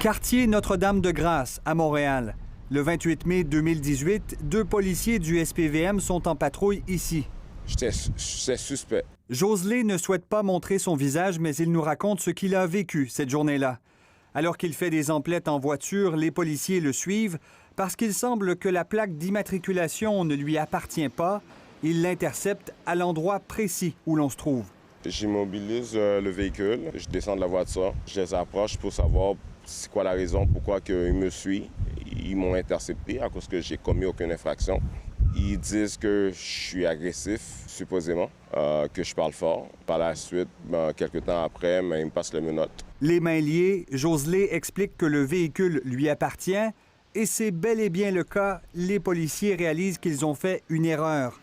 Quartier Notre-Dame-de-Grâce, à Montréal. Le 28 mai 2018, 2 policiers du SPVM sont en patrouille ici. J'étais suspect. Joslé ne souhaite pas montrer son visage, mais il nous raconte ce qu'il a vécu cette journée-là. Alors qu'il fait des emplettes en voiture, les policiers le suivent parce qu'il semble que la plaque d'immatriculation ne lui appartient pas. Ils l'interceptent à l'endroit précis où l'on se trouve. J'immobilise le véhicule, je descends de la voiture, je les approche pour savoir c'est quoi la raison pourquoi ils me suivent. Ils m'ont intercepté à cause que j'ai commis aucune infraction. Ils disent que je suis agressif, supposément, que je parle fort. Par la suite, quelques temps après, ils me passent les menottes. Les mains liées, Joslé explique que le véhicule lui appartient et c'est bel et bien le cas. Les policiers réalisent qu'ils ont fait une erreur.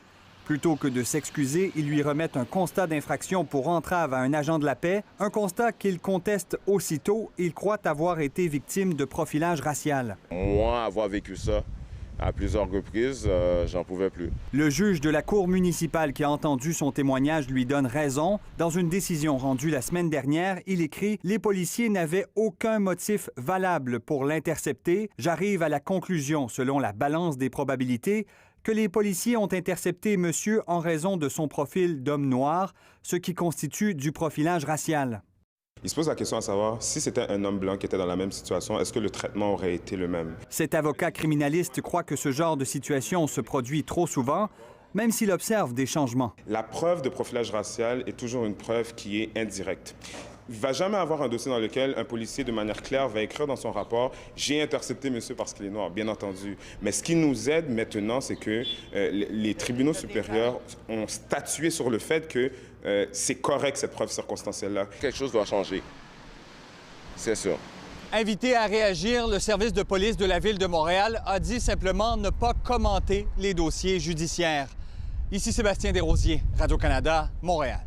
Plutôt que de s'excuser, ils lui remettent un constat d'infraction pour entrave à un agent de la paix, un constat qu'il conteste aussitôt. Il croit avoir été victime de profilage racial. Moi, avoir vécu ça à plusieurs reprises, j'en pouvais plus. Le juge de la Cour municipale qui a entendu son témoignage lui donne raison. Dans une décision rendue la semaine dernière, il écrit « Les policiers n'avaient aucun motif valable pour l'intercepter. J'arrive à la conclusion, selon la balance des probabilités, que les policiers ont intercepté monsieur en raison de son profil d'homme noir, ce qui constitue du profilage racial. » Il se pose la question à savoir, si c'était un homme blanc qui était dans la même situation, est-ce que le traitement aurait été le même? Cet avocat criminaliste croit que ce genre de situation se produit trop souvent, même s'il observe des changements. La preuve de profilage racial est toujours une preuve qui est indirecte. Il ne va jamais avoir un dossier dans lequel un policier, de manière claire, va écrire dans son rapport « J'ai intercepté monsieur parce qu'il est noir », bien entendu. Mais ce qui nous aide maintenant, c'est que les tribunaux supérieurs ont statué sur le fait que c'est correct, cette preuve circonstancielle-là. Quelque chose doit changer, c'est sûr. Invité à réagir, le service de police de la Ville de Montréal a dit simplement ne pas commenter les dossiers judiciaires. Ici Sébastien Desrosiers, Radio-Canada, Montréal.